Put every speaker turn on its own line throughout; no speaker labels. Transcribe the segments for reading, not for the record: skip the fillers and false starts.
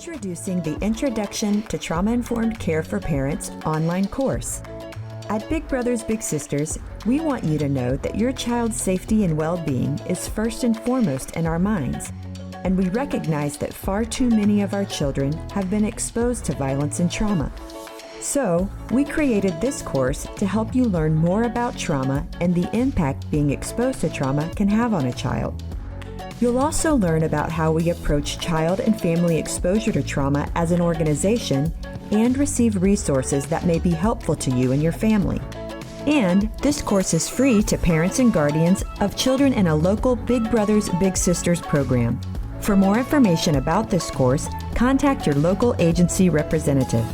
Introducing the Introduction to Trauma-Informed Care for Parents online course. At Big Brothers Big Sisters, we want you to know that your child's safety and well-being is first and foremost in our minds, and we recognize that far too many of our children have been exposed to violence and trauma. So, we created this course to help you learn more about trauma and the impact being exposed to trauma can have on a child. You'll also learn about how we approach child and family exposure to trauma as an organization and receive resources that may be helpful to you and your family. And this course is free to parents and guardians of children in a local Big Brothers Big Sisters program. For more information about this course, contact your local agency representative.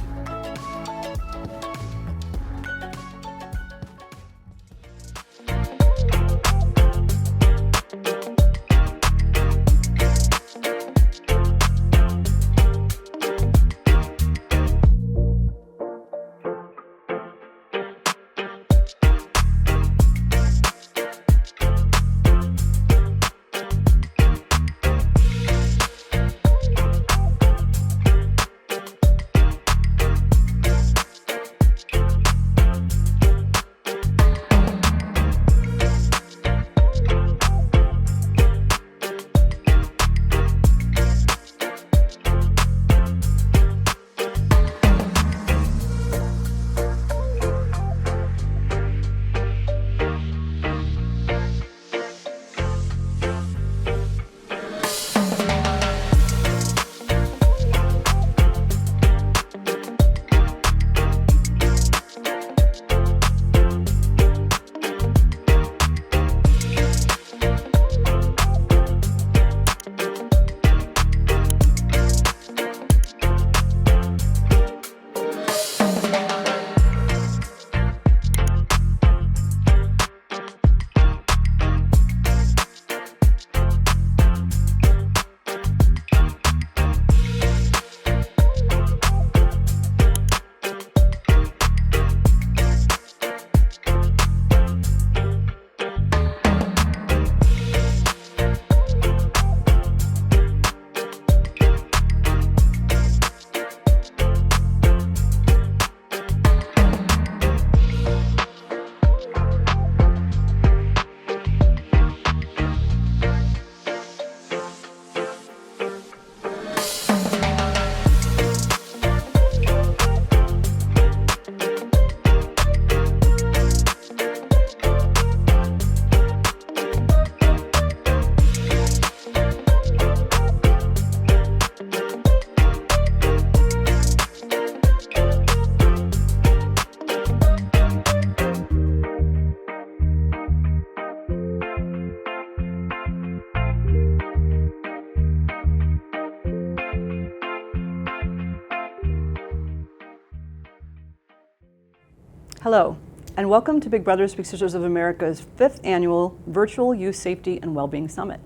Hello, and welcome to Big Brothers Big Sisters of America's 5th Annual Virtual Youth Safety and Wellbeing Summit.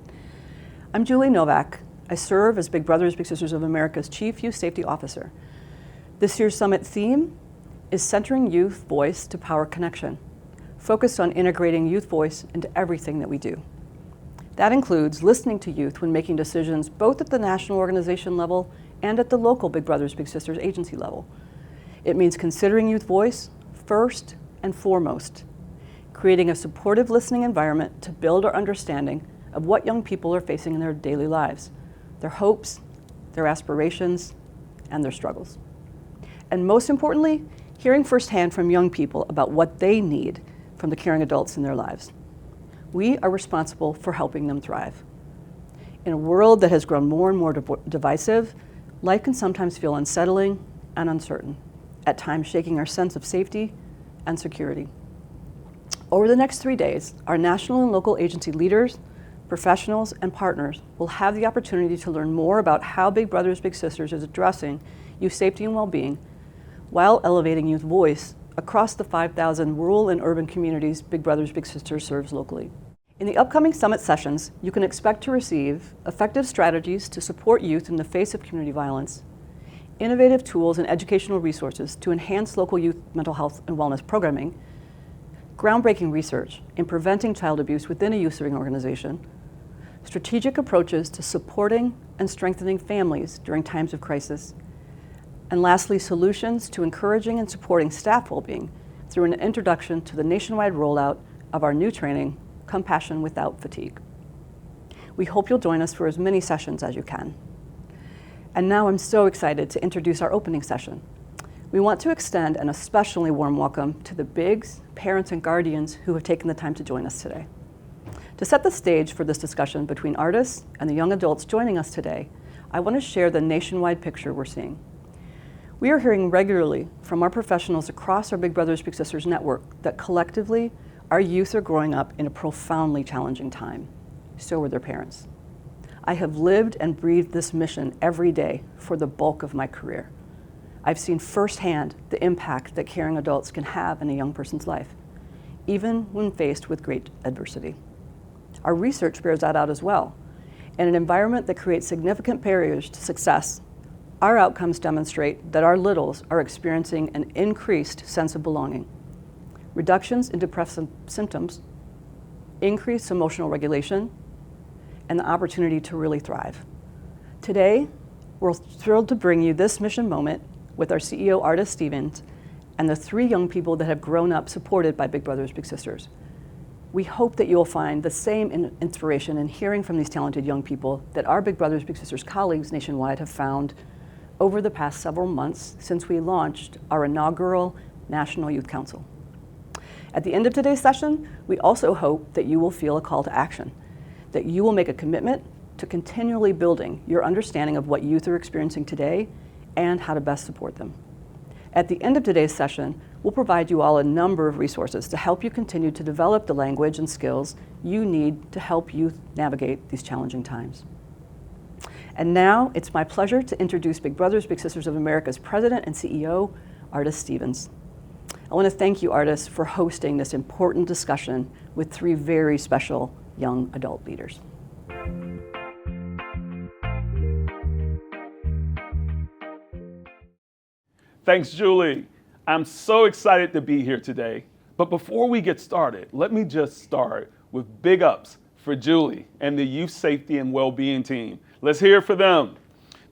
I'm Julie Novak. I serve as Big Brothers Big Sisters of America's Chief Youth Safety Officer. This year's summit theme is Centering Youth Voice to Power Connection, focused on integrating youth voice into everything that we do. That includes listening to youth when making decisions both at the national organization level and at the local Big Brothers Big Sisters agency level. It means considering youth voice first and foremost, creating a supportive listening environment to build our understanding of what young people are facing in their daily lives, their hopes, their aspirations, and their struggles. And most importantly, hearing firsthand from young people about what they need from the caring adults in their lives. We are responsible for helping them thrive. In a world that has grown more and more divisive, life can sometimes feel unsettling and uncertain, at times shaking our sense of safety and security. Over the next 3 days, our national and local agency leaders, professionals, and partners will have the opportunity to learn more about how Big Brothers Big Sisters is addressing youth safety and well-being while elevating youth voice across the 5,000 rural and urban communities Big Brothers Big Sisters serves locally. In the upcoming summit sessions, you can expect to receive effective strategies to support youth in the face of community violence, innovative tools and educational resources to enhance local youth mental health and wellness programming, groundbreaking research in preventing child abuse within a youth serving organization, strategic approaches to supporting and strengthening families during times of crisis, and lastly, solutions to encouraging and supporting staff well-being through an introduction to the nationwide rollout of our new training, Compassion Without Fatigue. We hope you'll join us for as many sessions as you can. And now I'm so excited to introduce our opening session. We want to extend an especially warm welcome to the BIGs, parents, and guardians who have taken the time to join us today. To set the stage for this discussion between artists and the young adults joining us today, I want to share the nationwide picture we're seeing. We are hearing regularly from our professionals across our Big Brothers Big Sisters network that collectively, our youth are growing up in a profoundly challenging time. So are their parents. I have lived and breathed this mission every day for the bulk of my career. I've seen firsthand the impact that caring adults can have in a young person's life, even when faced with great adversity. Our research bears that out as well. In an environment that creates significant barriers to success, our outcomes demonstrate that our littles are experiencing an increased sense of belonging, reductions in depressive symptoms, increased emotional regulation, and the opportunity to really thrive. Today, we're thrilled to bring you this mission moment with our CEO, Artis Stevens, and the 3 young people that have grown up supported by Big Brothers Big Sisters. We hope that you'll find the same inspiration in hearing from these talented young people that our Big Brothers Big Sisters colleagues nationwide have found over the past several months since we launched our inaugural National Youth Council. At the end of today's session, we also hope that you will feel a call to action, that you will make a commitment to continually building your understanding of what youth are experiencing today and how to best support them. At the end of today's session, we'll provide you all a number of resources to help you continue to develop the language and skills you need to help youth navigate these challenging times. And now it's my pleasure to introduce Big Brothers Big Sisters of America's President and CEO, Artis Stevens. I want to thank you, Artis, for hosting this important discussion with 3 very special young adult leaders.
Thanks, Julie. I'm so excited to be here today. But before we get started, let me just start with big ups for Julie and the Youth Safety and Wellbeing team. Let's hear it for them.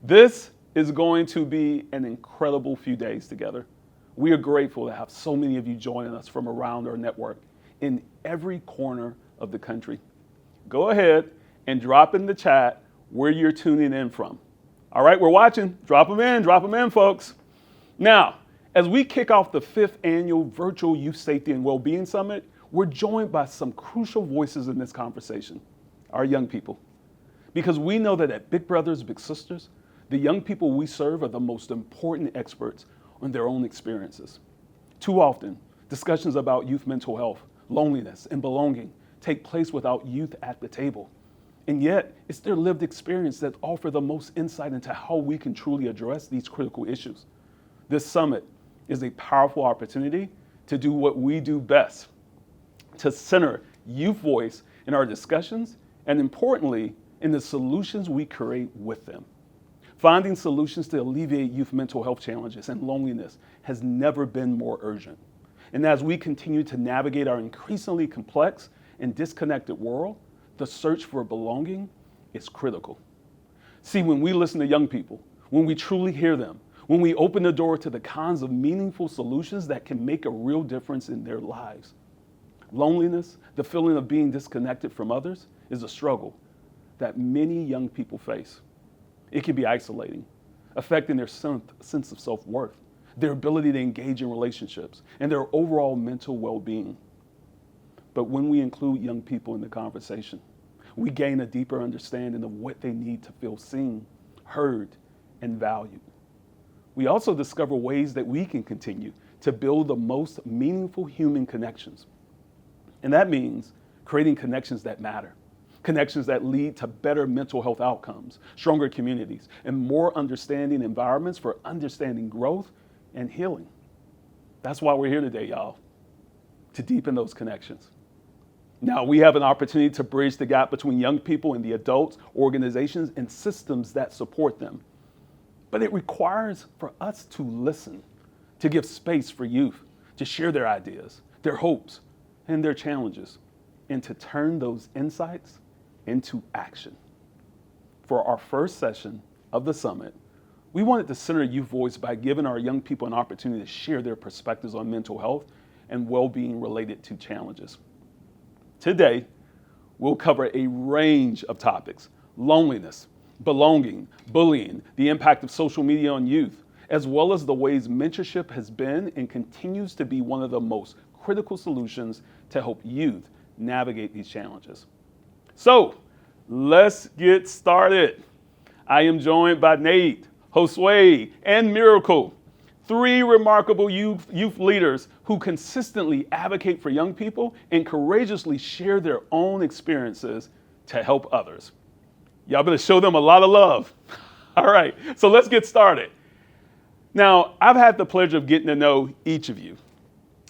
This is going to be an incredible few days together. We are grateful to have so many of you joining us from around our network in every corner of the country. Go ahead and drop in the chat where you're tuning in from. All right, we're watching. Drop them in, folks. Now, as we kick off the 5th annual Virtual Youth Safety and Wellbeing Summit, we're joined by some crucial voices in this conversation, our young people. Because we know that at Big Brothers Big Sisters, the young people we serve are the most important experts on their own experiences. Too often, discussions about youth mental health, loneliness, and belonging take place without youth at the table. And yet, it's their lived experience that offer the most insight into how we can truly address these critical issues. This summit is a powerful opportunity to do what we do best, to center youth voice in our discussions, and importantly, in the solutions we create with them. Finding solutions to alleviate youth mental health challenges and loneliness has never been more urgent. And as we continue to navigate our increasingly complex and disconnected world, the search for belonging is critical. See, when we listen to young people, when we truly hear them, when we open the door to the kinds of meaningful solutions that can make a real difference in their lives. Loneliness, the feeling of being disconnected from others, is a struggle that many young people face. It can be isolating, affecting their sense of self-worth, their ability to engage in relationships, and their overall mental well-being. But when we include young people in the conversation, we gain a deeper understanding of what they need to feel seen, heard, and valued. We also discover ways that we can continue to build the most meaningful human connections. And that means creating connections that matter, connections that lead to better mental health outcomes, stronger communities, and more understanding environments for understanding growth and healing. That's why we're here today, y'all, to deepen those connections. Now, we have an opportunity to bridge the gap between young people and the adults, organizations, and systems that support them. But it requires for us to listen, to give space for youth, to share their ideas, their hopes, and their challenges, and to turn those insights into action. For our first session of the summit, we wanted to center youth voice by giving our young people an opportunity to share their perspectives on mental health and well-being related to challenges. Today, we'll cover a range of topics: loneliness, belonging, bullying, the impact of social media on youth, as well as the ways mentorship has been and continues to be one of the most critical solutions to help youth navigate these challenges. So, let's get started. I am joined by Nate, Josue, and Miracle, three remarkable youth leaders who consistently advocate for young people and courageously share their own experiences to help others. Y'all better show them a lot of love. All right, so let's get started. Now, I've had the pleasure of getting to know each of you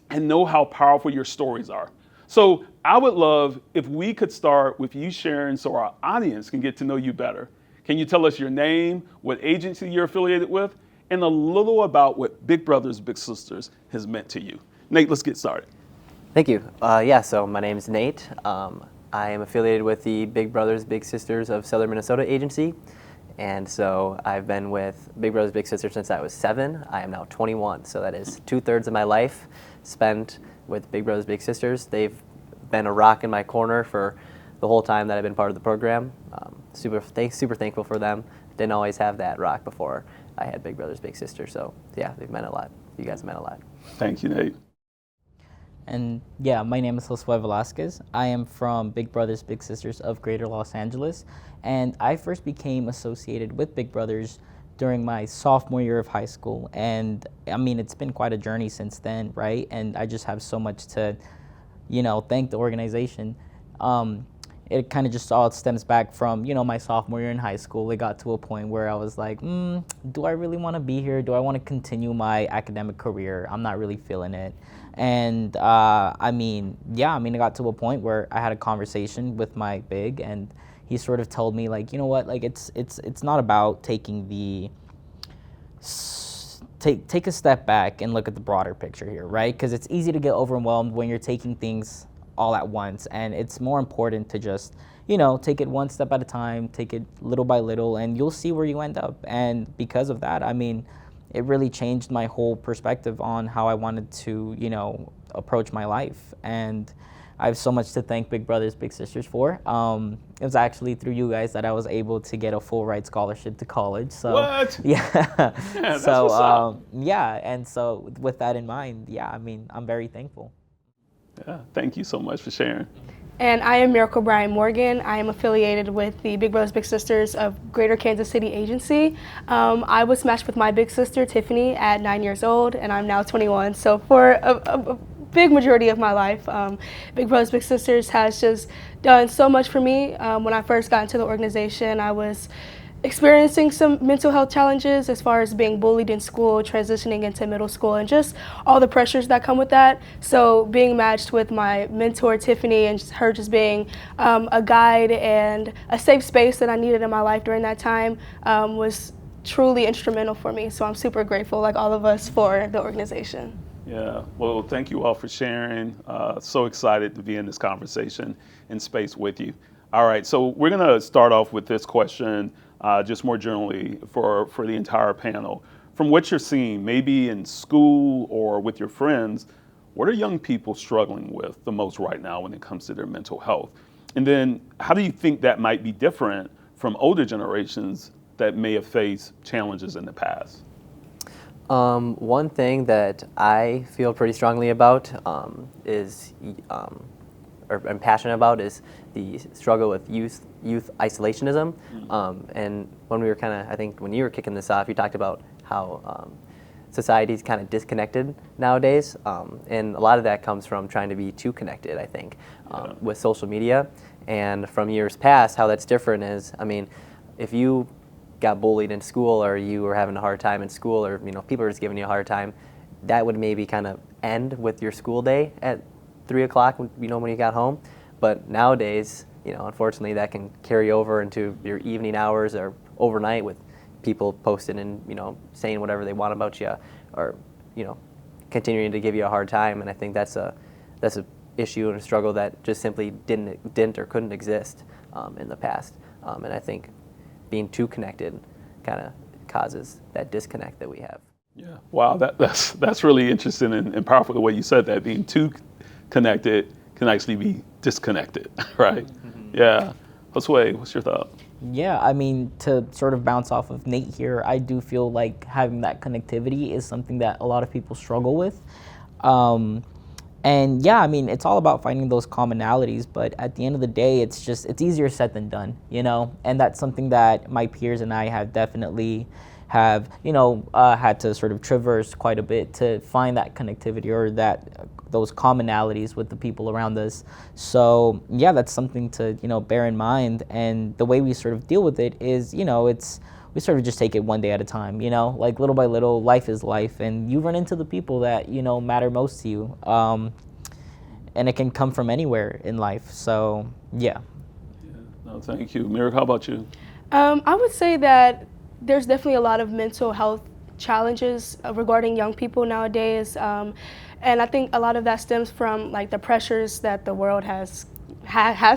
and know how powerful your stories are. So I would love if we could start with you sharing so our audience can get to know you better. Can you tell us your name, what agency you're affiliated with, and a little about what Big Brothers Big Sisters has meant to you? Nate, let's get started.
Thank you. So my name is Nate. I am affiliated with the Big Brothers Big Sisters of Southern Minnesota agency. And so I've been with Big Brothers Big Sisters since I was 7. I am now 21. So that is 2/3 of my life spent with Big Brothers Big Sisters. They've been a rock in my corner for the whole time that I've been part of the program. Super thankful for them. Didn't always have that rock before I had Big Brothers Big Sisters. So yeah, they've meant a lot. You guys meant a lot.
Thank you, Nate.
And yeah, my name is Josue Velasquez. I am from Big Brothers Big Sisters of Greater Los Angeles, and I first became associated with Big Brothers during my sophomore year of high school. And I mean, it's been quite a journey since then, right? And I just have so much to, thank the organization. It kind of just all stems back from, my sophomore year in high school. It got to a point where I was like, do I really want to be here? Do I want to continue my academic career? I'm not really feeling it. And it got to a point where I had a conversation with my big, and he sort of told me, like, you know what, like it's not about taking take a step back and look at the broader picture here, right? Because it's easy to get overwhelmed when you're taking things all at once, and it's more important to just take it one step at a time, take it little by little, and you'll see where you end up. And because of that, it really changed my whole perspective on how I wanted to approach my life. And I have so much to thank Big Brothers Big Sisters for. It was actually through you guys that I was able to get a full ride scholarship to college. So
What?
yeah.
That's what's up.
And so with that in mind, I'm very thankful.
Yeah, thank you so much for sharing.
And I am Miracle Bryan Morgan. I am affiliated with the Big Brothers Big Sisters of Greater Kansas City agency. I was matched with my big sister, Tiffany, at 9 years old, and I'm now 21. So for a big majority of my life, Big Brothers Big Sisters has just done so much for me. When I first got into the organization, I was experiencing some mental health challenges as far as being bullied in school, transitioning into middle school, and just all the pressures that come with that. So being matched with my mentor, Tiffany, and her just being a guide and a safe space that I needed in my life during that time was truly instrumental for me. So I'm super grateful, like all of us, for the organization.
Yeah, well, thank you all for sharing. So excited to be in this conversation and space with you. All right, so we're gonna start off with this question, just more generally for the entire panel. From what you're seeing, maybe in school or with your friends, what are young people struggling with the most right now when it comes to their mental health? And then how do you think that might be different from older generations that may have faced challenges in the past?
One thing that I feel pretty strongly about I'm passionate about is the struggle with youth isolationism. And when we were I think when you were kicking this off, you talked about how society's kind of disconnected nowadays. And a lot of that comes from trying to be too connected, I think, with social media. And from years past, how that's different is, if you got bullied in school or you were having a hard time in school or people are just giving you a hard time, that would maybe kind of end with your school day at 3 o'clock when you got home. But nowadays, unfortunately that can carry over into your evening hours or overnight with people posting and saying whatever they want about you or continuing to give you a hard time. And I think that's a issue and a struggle that just simply didn't or couldn't exist in the past. And I think being too connected kind of causes that disconnect that we have.
Yeah. Wow. That's really interesting and powerful the way you said that. Being too connected can actually be disconnected, right? Mm-hmm. Yeah. Josue, what's your thought?
Yeah, I mean, to sort of bounce off of Nate here, I do feel like having that connectivity is something that a lot of people struggle with. And yeah, I mean, it's all about finding those commonalities, but at the end of the day, it's easier said than done, you know? And that's something that my peers and I have definitely had to sort of traverse quite a bit to find that connectivity or those commonalities with the people around us. So yeah, that's something to, bear in mind. And the way we sort of deal with it is, we sort of just take it one day at a time, like little by little, life is life, and you run into the people that, matter most to you. And it can come from anywhere in life. So yeah.
No, thank you. Merrick, how about you?
I would say that there's definitely a lot of mental health challenges regarding young people nowadays. And I think a lot of that stems from like the pressures that the world has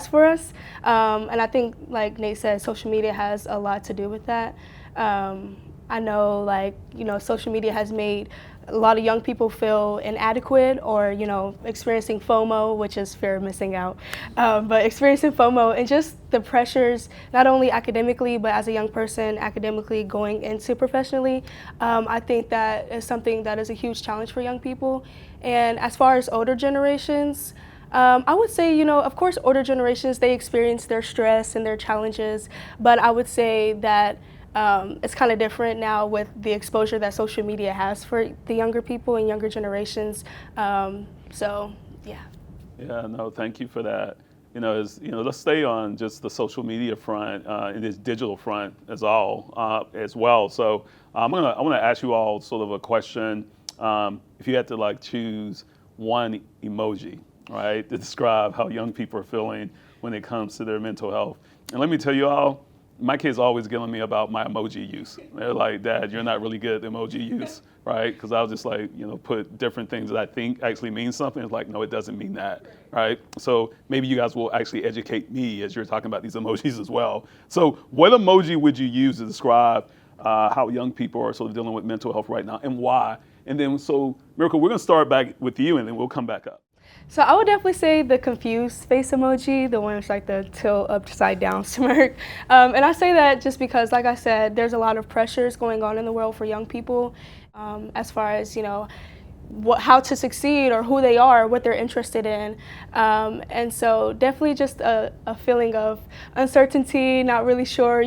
for us. And I think, like Nate said, social media has a lot to do with that. I know, social media has made a lot of young people feel inadequate or, experiencing FOMO, which is fear of missing out. But experiencing FOMO and just the pressures, not only academically, but as a young person, academically going into professionally, I think that is something that is a huge challenge for young people. And as far as older generations, I would say, of course, older generations, they experience their stress and their challenges, but I would say that it's kind of different now with the exposure that social media has for the younger people and younger generations. So, yeah.
Yeah, no, thank you for that. Let's stay on just the social media front and this digital front as well. So I want to ask you all sort of a question. If you had to choose one emoji, right, to describe how young people are feeling when it comes to their mental health. And let me tell you all, my kids always get on me about my emoji use. They're like, Dad, you're not really good at emoji use, right? Because I'll just put different things that I think actually mean something. It's like, no, it doesn't mean that, right? So maybe you guys will actually educate me as you're talking about these emojis as well. So what emoji would you use to describe how young people are sort of dealing with mental health right now and why? And then, so Miracle, we're gonna start back with you and then we'll come back up.
So I would definitely say the confused face emoji, the one with the tilt upside down smirk. And I say that just because, like I said, there's a lot of pressures going on in the world for young people as far as, how to succeed or who they are, what they're interested in. And so definitely just a feeling of uncertainty, not really sure,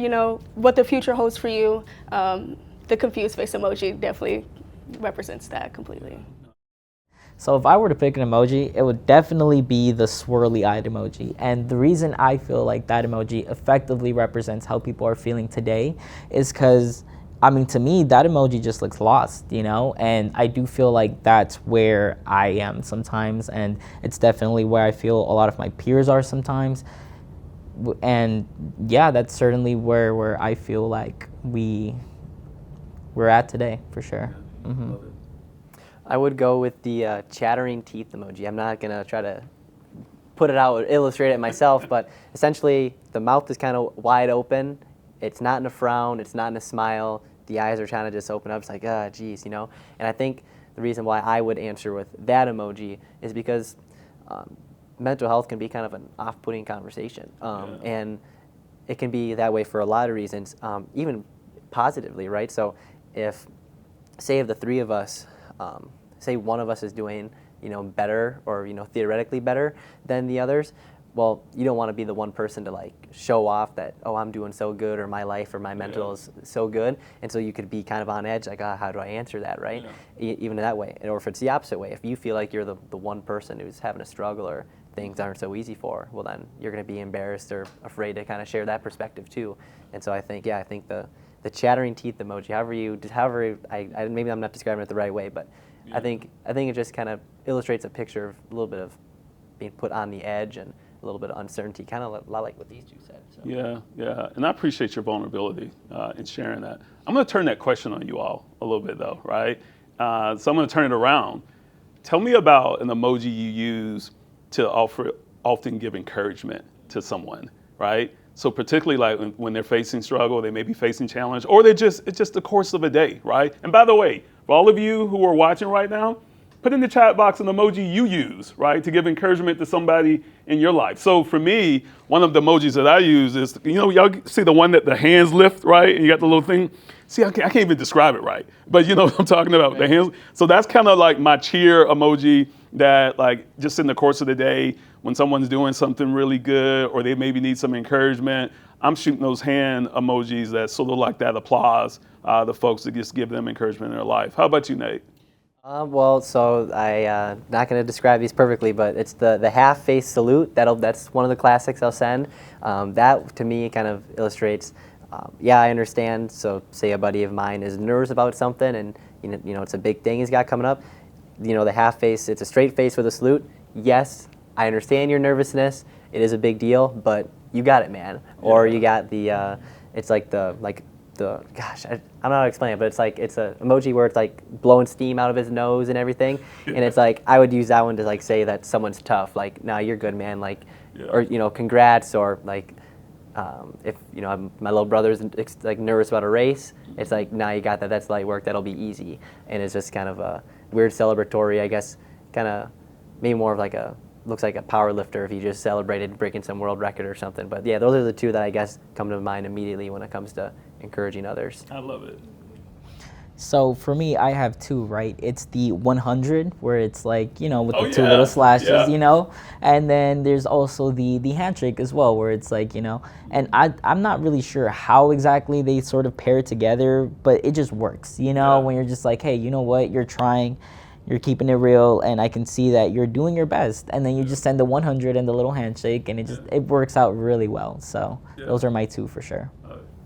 what the future holds for you. The confused face emoji definitely represents that completely.
So if I were to pick an emoji, it would definitely be the swirly-eyed emoji. And the reason I feel like that emoji effectively represents how people are feeling today is because, to me, that emoji just looks lost, And I do feel like that's where I am sometimes, and it's definitely where I feel a lot of my peers are sometimes. And yeah, that's certainly where I feel like we're at today, for sure. Mm-hmm.
I would go with the chattering teeth emoji. I'm not going to try to put it out, illustrate it myself, but essentially the mouth is kind of wide open. It's not in a frown. It's not in a smile. The eyes are trying to just open up. It's like, geez, And I think the reason why I would answer with that emoji is because mental health can be kind of an off-putting conversation. And it can be that way for a lot of reasons, even positively, right? So if, say, of the three of us, say one of us is doing, better or, theoretically better than the others, well, you don't want to be the one person to show off that, oh, I'm doing so good or my life or my mental is so good. And so you could be kind of on edge, like, how do I answer that, right? Yeah. Even in that way. Or if it's the opposite way, if you feel like you're the one person who's having a struggle or things aren't so easy for, well, then you're going to be embarrassed or afraid to kind of share that perspective too. And so I think the chattering teeth emoji, maybe I'm not describing it the right way, but yeah. I think it just kind of illustrates a picture of a little bit of being put on the edge and a little bit of uncertainty, kind of a lot like what these two said. So.
Yeah, and I appreciate your vulnerability in sharing that. I'm going to turn that question on you all a little bit though, right? So I'm going to turn it around. Tell me about an emoji you use to often give encouragement to someone, right? So particularly like when they're facing struggle, they may be facing challenge, or it's just the course of a day, right? And by the way, for all of you who are watching right now, put in the chat box an emoji you use, right, to give encouragement to somebody in your life. So for me, one of the emojis that I use is, y'all see the one that the hands lift, right? And you got the little thing. See, I can't even describe it right, but you know what I'm talking about, the hands. So that's kind of like my cheer emoji that, like, just in the course of the day, when someone's doing something really good or they maybe need some encouragement, I'm shooting those hand emojis that sort of like that applause, the folks that just give them encouragement in their life. How about you, Nate?
Well, so not going to describe these perfectly, but it's the half-face salute. That's one of the classics I'll send. That to me kind of illustrates. Yeah, I understand. So say a buddy of mine is nervous about something, and you know it's a big thing he's got coming up. The half face, it's a straight face with a salute. Yes, I understand your nervousness. It is a big deal, but you got it, man. Yeah. Or you got the, it's like the gosh, I don't know how to explain it, but it's a emoji where it's like blowing steam out of his nose and everything. Yeah. And it's like, I would use that one to like say that someone's tough. Like, nah, you're good, man. Like, yeah. Or, congrats. Or like, if, my little brother's like nervous about a race, it's like, nah, you got that. That's light work. That'll be easy. And it's just kind of a weird celebratory, I guess, kind of maybe more of like looks like a power lifter if you just celebrated breaking some world record or something. But yeah, those are the two that I guess come to mind immediately when it comes to encouraging others.
I love it.
So for me, I have two, right? It's the 100, where it's like, with the two
yeah.
little slashes,
Yeah.
And then there's also the handshake as well, where it's like, and I'm not really sure how exactly they sort of pair together, but it just works,
Yeah.
when you're just like, hey, you know what, you're trying, you're keeping it real, and I can see that you're doing your best. And then you just send the 100 and the little handshake, and it works out really well. So those are my two for sure.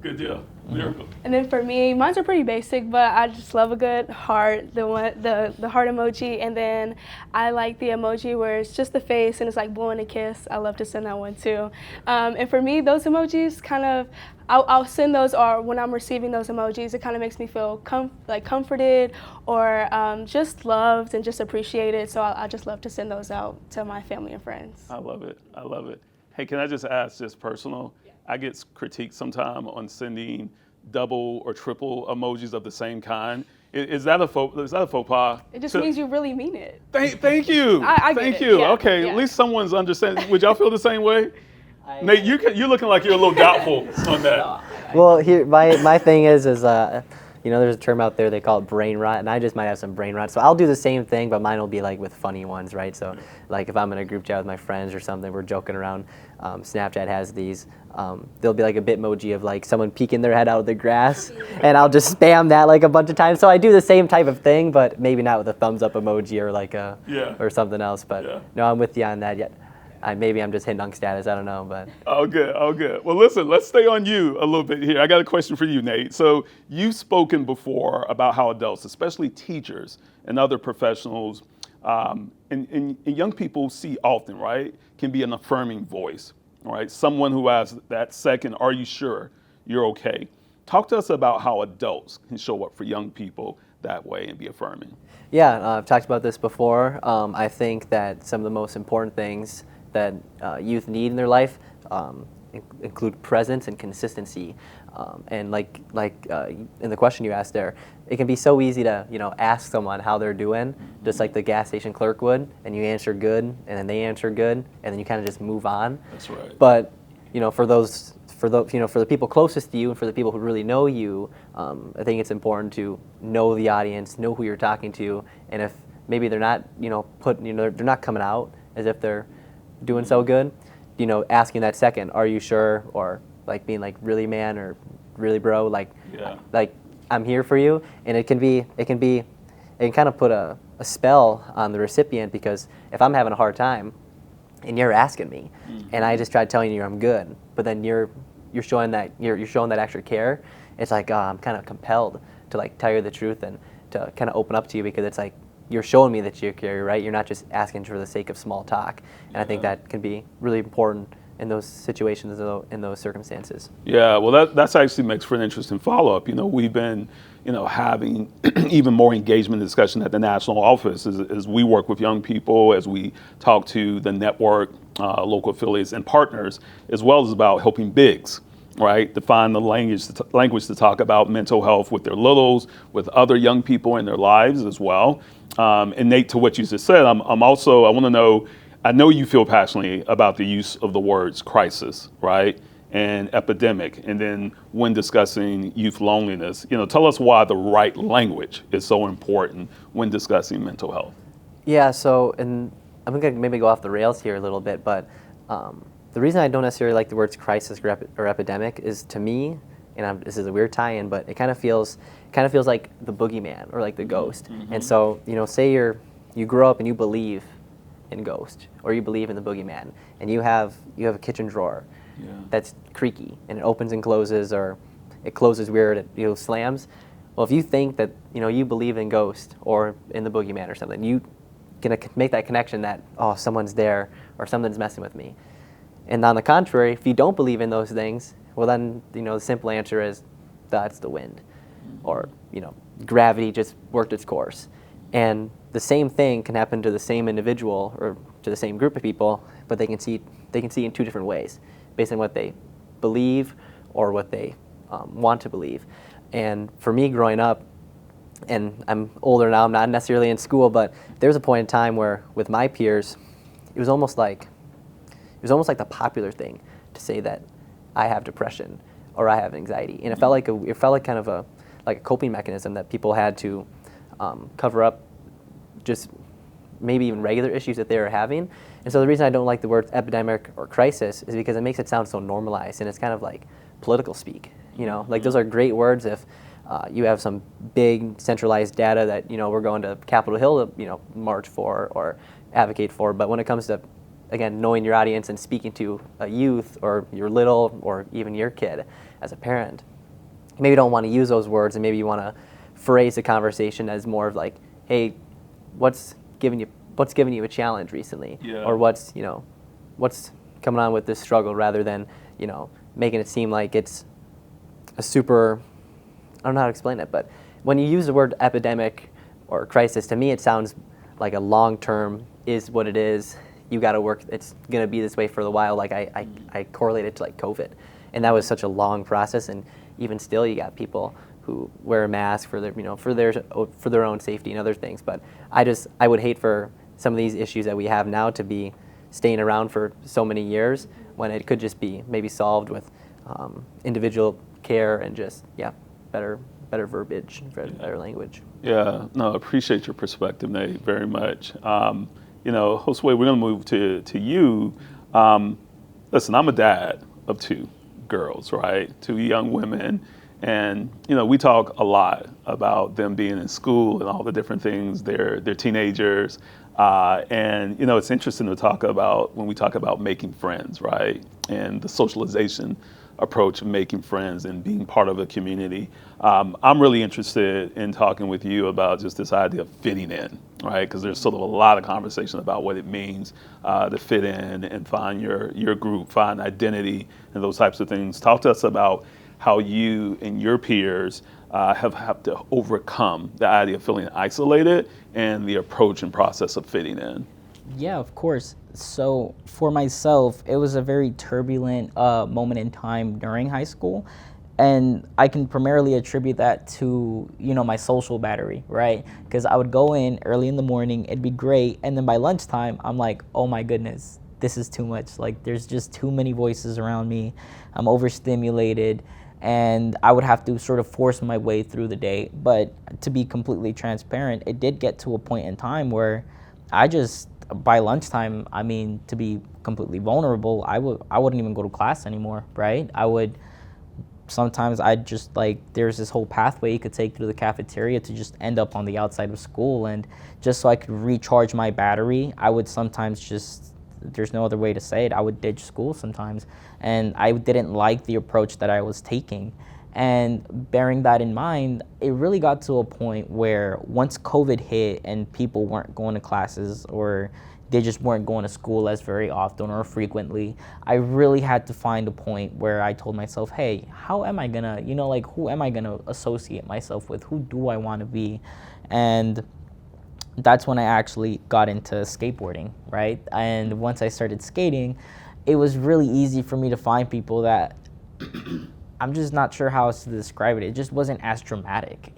Good deal. Miracle.
And then for me, mine's are pretty basic, but I just love a good heart, the heart emoji, and then I like the emoji where it's just the face and it's like blowing a kiss. I love to send that one too. And for me, those emojis kind of, I'll send those, or when I'm receiving those emojis, it kind of makes me feel comforted or just loved and just appreciated. So I just love to send those out to my family and friends.
I love it. I love it. Hey, can I just ask, just personal? I get critiqued sometime on sending double or triple emojis of the same kind. Is that a faux pas?
It just means you really mean it.
Thank you.
I
thank
get it.
you.
Yeah.
Okay,
Yeah.
At least someone's understanding. Would y'all feel the same way? Nate, you're looking like you're a little doubtful on that.
Well, here my thing is there's a term out there they call it brain rot, and I just might have some brain rot. So I'll do the same thing, but mine will be like with funny ones, right? So like if I'm in a group chat with my friends or something, we're joking around. Snapchat has these. There'll be like a bitmoji of like someone peeking their head out of the grass, and I'll just spam that like a bunch of times. So I do the same type of thing, but maybe not with a thumbs up emoji or like or something else. But no, I'm with you on that. Maybe I'm just hitting on status. I don't know, but.
Oh, good. Well, listen, let's stay on you a little bit here. I got a question for you, Nate. So you've spoken before about how adults, especially teachers and other professionals, and young people see often, right, can be an affirming voice, right? Someone who has that second, are you sure you're okay? Talk to us about how adults can show up for young people that way and be affirming.
Yeah, I've talked about this before. I think that some of the most important things that youth need in their life include presence and consistency. And like in the question you asked there, it can be so easy to ask someone how they're doing, just like the gas station clerk would, and you answer good, and then they answer good, and then you kind of just move on.
That's right.
But for the people closest to you and for the people who really know you, I think it's important to know the audience, know who you're talking to, and if maybe they're not they're not coming out as if they're doing so good, asking that second, are you sure, or like being like, really, man, or really, bro, like I'm here for you. And it can kind of put a spell on the recipient, because if I'm having a hard time and you're asking me, and I just tried telling you I'm good, but then you're showing that extra care, it's like, I'm kind of compelled to like tell you the truth and to kind of open up to you, because it's like you're showing me that you care, right? You're not just asking for the sake of small talk. And I think that can be really important in those situations, in those circumstances.
Yeah, well, that's actually makes for an interesting follow-up. We've been, having even more engagement and discussion at the national office as we work with young people, as we talk to the network, local affiliates and partners, as well as about helping bigs, right, to find the language to talk about mental health with their littles, with other young people in their lives as well. And Nate, to what you just said, I want to know, I know you feel passionately about the use of the words crisis, right, and epidemic, and then when discussing youth loneliness, tell us why the right language is so important when discussing mental health.
Yeah, so, and I'm going to maybe go off the rails here a little bit, but the reason I don't necessarily like the words crisis or epidemic is, to me, and this is a weird tie-in, but it kind of feels like the boogeyman or like the ghost. Mm-hmm. And so, say you grow up and you believe in ghost, or you believe in the boogeyman, and you have a kitchen drawer that's creaky and it opens and closes, or it closes weird, it slams. Well, if you think that you believe in ghost or in the boogeyman or something, you can make that connection that, oh, someone's there or something's messing with me. And on the contrary, if you don't believe in those things, well then the simple answer is that's the wind, or gravity just worked its course. And the same thing can happen to the same individual or to the same group of people, but they can see in two different ways, based on what they believe or what they want to believe. And for me, growing up, and I'm older now, I'm not necessarily in school, but there was a point in time where with my peers, it was almost like the popular thing to say that I have depression or I have anxiety, and it felt like kind of a coping mechanism that people had to cover up just maybe even regular issues that they were having. And so the reason I don't like the words epidemic or crisis is because it makes it sound so normalized, and it's kind of like political speak. Like those are great words if you have some big centralized data that we're going to Capitol Hill to march for or advocate for. But when it comes to, again, knowing your audience and speaking to a youth or your little or even your kid as a parent, you maybe don't want to use those words, and maybe you want to phrase the conversation as more of like, hey, what's giving you a challenge recently, or what's coming on with this struggle, rather than making it seem like it's a super, I don't know how to explain it, but when you use the word epidemic or crisis, to me it sounds like a long-term is what it is. You got to work. It's going to be this way for a while. Like I correlate it to like COVID, and that was such a long process. And even still, you got people who wear a mask for their own safety and other things. But I would hate for some of these issues that we have now to be staying around for so many years, when it could just be maybe solved with individual care and just better verbiage, better language.
Yeah, no, appreciate your perspective, Nate, very much. Josue, we're going to move to you. Listen, I'm a dad of two girls, right? Two young women. And, we talk a lot about them being in school and all the different things. They're teenagers. And, it's interesting to talk about when we talk about making friends, right? And the socialization approach of making friends and being part of a community. I'm really interested in talking with you about just this idea of fitting in, right? Because there's sort of a lot of conversation about what it means to fit in and find your group, find identity, and those types of things. Talk to us about how you and your peers have to overcome the idea of feeling isolated and the approach and process of fitting in.
Yeah, of course. So for myself, it was a very turbulent moment in time during high school. And I can primarily attribute that to, my social battery, right? Because I would go in early in the morning, it'd be great. And then by lunchtime, I'm like, oh my goodness, this is too much. Like, there's just too many voices around me. I'm overstimulated. And I would have to sort of force my way through the day. But to be completely transparent, it did get to a point in time where by lunchtime, to be completely vulnerable, I wouldn't even go to class anymore, right? Sometimes I'd just there's this whole pathway you could take through the cafeteria to just end up on the outside of school. And just so I could recharge my battery, I would sometimes there's no other way to say it, I would ditch school sometimes. And I didn't like the approach that I was taking. And bearing that in mind, it really got to a point where once COVID hit and people weren't going to classes or they just weren't going to school as very often or frequently. I really had to find a point where I told myself, hey, how am I gonna, like, who am I gonna associate myself with? Who do I want to be? And that's when I actually got into skateboarding, right? And once I started skating, it was really easy for me to find people that I'm just not sure how else to describe it. It just wasn't as dramatic,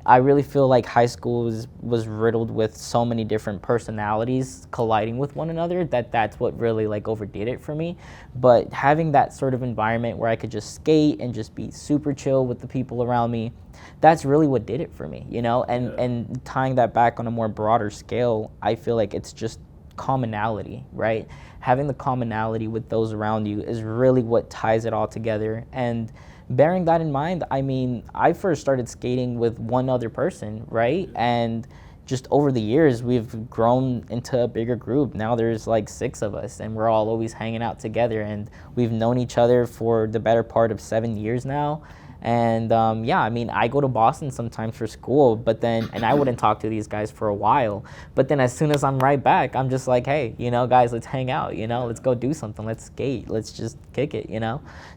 I really feel like high school was riddled with so many different personalities colliding with one another that's what really like overdid it for me. But having that sort of environment where I could just skate and just be super chill with the people around me, that's really what did it for me, and tying that back on a more broader scale, I feel like it's just commonality, right? Having the commonality with those around you is really what ties it all together. And bearing that in mind, I mean, I first started skating with one other person, right? And just over the years, we've grown into a bigger group. Now there's like 6 of us, and we're all always hanging out together. And we've known each other for the better part of 7 years now. And I mean, I go to Boston sometimes for school, and I wouldn't talk to these guys for a while. But then as soon as I'm right back, I'm just like, hey, guys, let's hang out, let's go do something, let's skate, let's just kick it,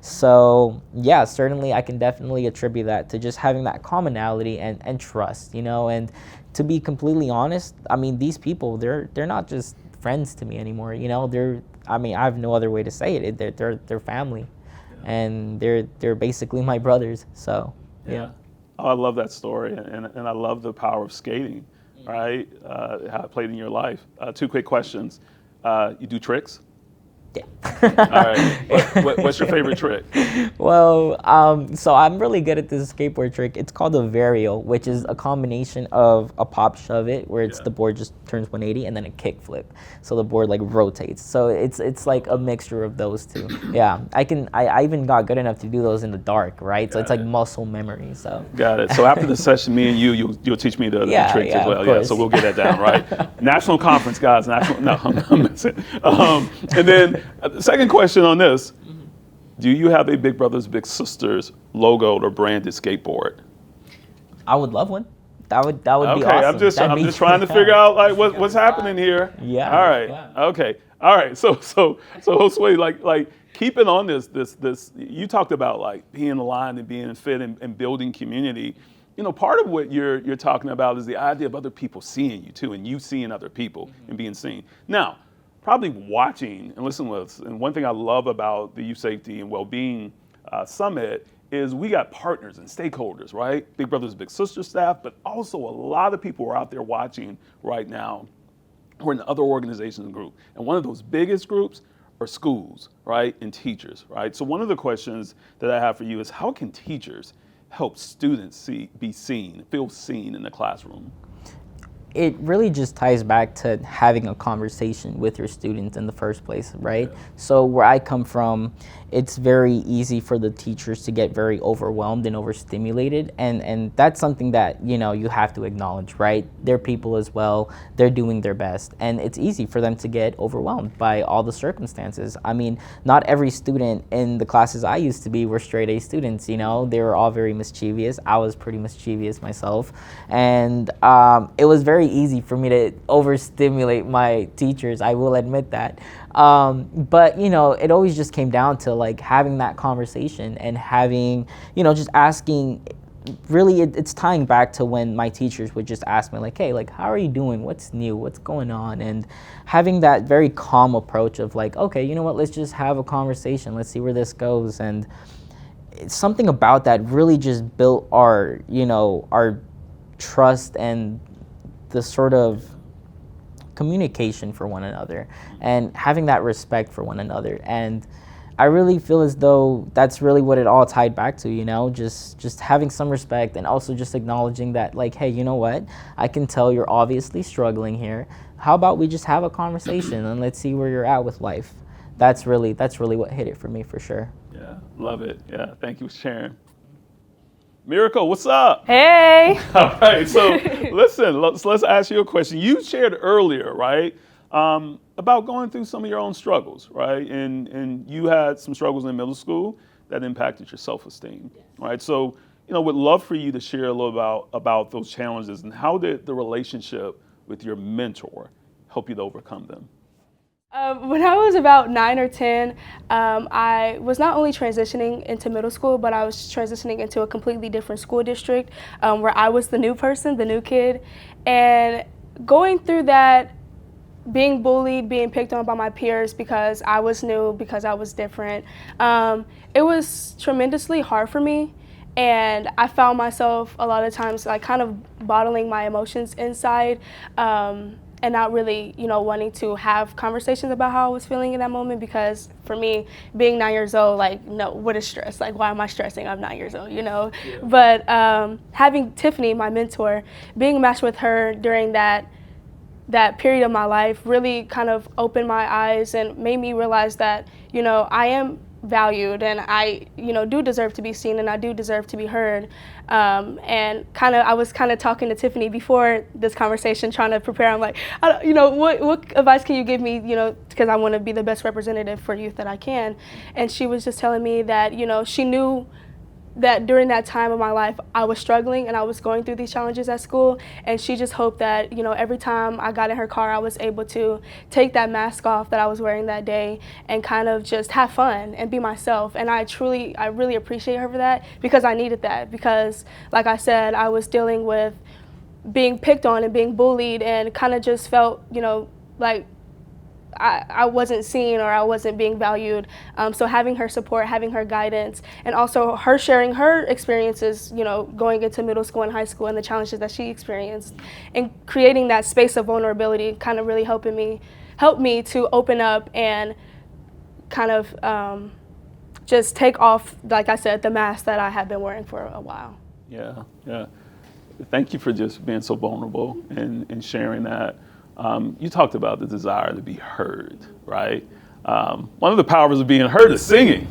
So yeah, certainly I can definitely attribute that to just having that commonality and trust, and to be completely honest, I mean, these people, they're not just friends to me anymore, I have no other way to say it. They're family. And they're basically my brothers. So yeah.
Oh, I love that story, and I love the power of skating, right? How it played in your life. 2 quick questions. You do tricks?
Yeah.
All right. What's your favorite trick?
Well, so I'm really good at this skateboard trick. It's called a varial, which is a combination of a pop shove it, where the board just turns 180, and then a kick flip. So the board like rotates. So it's like a mixture of those two. Yeah, I even got good enough to do those in the dark, right? So it's like muscle memory. So
got it. So after the session, me and you'll teach me the tricks as well. Yeah, so we'll get that down, right? National conference, guys. No, I'm messing. And then the second question on this. Do you have a Big Brothers Big Sisters logoed or branded skateboard?
I would love one. That would be awesome.
Okay, I'm just trying to figure out like what's happening here.
Yeah.
All right.
Yeah.
Okay. All right. So Josue, like keeping on this, you talked about like being aligned and being fit and building community. Part of what you're talking about is the idea of other people seeing you too, and you seeing other people and being seen. Now, probably watching and listening with, and one thing I love about the Youth Safety and Wellbeing Summit is we got partners and stakeholders, right? Big Brothers Big Sisters staff, but also a lot of people are out there watching right now who are in other organizations and groups. And one of those biggest groups are schools, right? And teachers, right? So one of the questions that I have for you is how can teachers help students be seen, feel seen in the classroom?
It really just ties back to having a conversation with your students in the first place, right? Yeah. So where I come from, it's very easy for the teachers to get very overwhelmed and overstimulated, and that's something that you have to acknowledge, right? They're people as well. They're doing their best, and it's easy for them to get overwhelmed by all the circumstances. I mean, not every student in the classes I used to be were straight A students. They were all very mischievous. I was pretty mischievous myself, and it was very easy for me to overstimulate my teachers. I will admit that. But it always just came down to like having that conversation and having, just asking. Really, it's tying back to when my teachers would just ask me like, hey, like, how are you doing? What's new? What's going on? And having that very calm approach of like, okay, you know what? Let's just have a conversation. Let's see where this goes. And something about that really just built our trust and the sort of communication for one another and having that respect for one another. And I really feel as though that's really what it all tied back to, just having some respect and also just acknowledging that like, hey, you know what? I can tell you're obviously struggling here. How about we just have a conversation and let's see where you're at with life. That's really what hit it for me for sure.
Yeah, love it. Yeah, thank you for sharing. Miracle, what's up?
Hey.
All right, so listen, let's ask you a question. You shared earlier, right, about going through some of your own struggles, right? And you had some struggles in middle school that impacted your self-esteem, right? So, would love for you to share a little about those challenges and how did the relationship with your mentor help you to overcome them?
When I was about 9 or 10, I was not only transitioning into middle school, but I was transitioning into a completely different school district where I was the new person, the new kid. And going through that, being bullied, being picked on by my peers because I was new, because I was different, it was tremendously hard for me. And I found myself a lot of times like kind of bottling my emotions inside. And not really, wanting to have conversations about how I was feeling in that moment, because for me, being 9 years old, like, no, what is stress? Like, why am I stressing? I'm 9 years old, Yeah. But having Tiffany, my mentor, being matched with her during that period of my life really kind of opened my eyes and made me realize that, I am valued and I, do deserve to be seen and I do deserve to be heard. And I was talking to Tiffany before this conversation, trying to prepare. I'm like, what advice can you give me, because I want to be the best representative for youth that I can. And she was just telling me that, she knew that during that time of my life, I was struggling and I was going through these challenges at school. And she just hoped that, every time I got in her car, I was able to take that mask off that I was wearing that day and kind of just have fun and be myself. And I really appreciate her for that, because I needed that. Because, like I said, I was dealing with being picked on and being bullied and kind of just felt, like I wasn't seen or I wasn't being valued. So having her support, having her guidance, and also her sharing her experiences, going into middle school and high school and the challenges that she experienced, and creating that space of vulnerability kind of really helped me to open up and kind of just take off, like I said, the mask that I had been wearing for a while.
Yeah. Thank you for just being so vulnerable and sharing that. You talked about the desire to be heard, right? One of the powers of being heard is singing.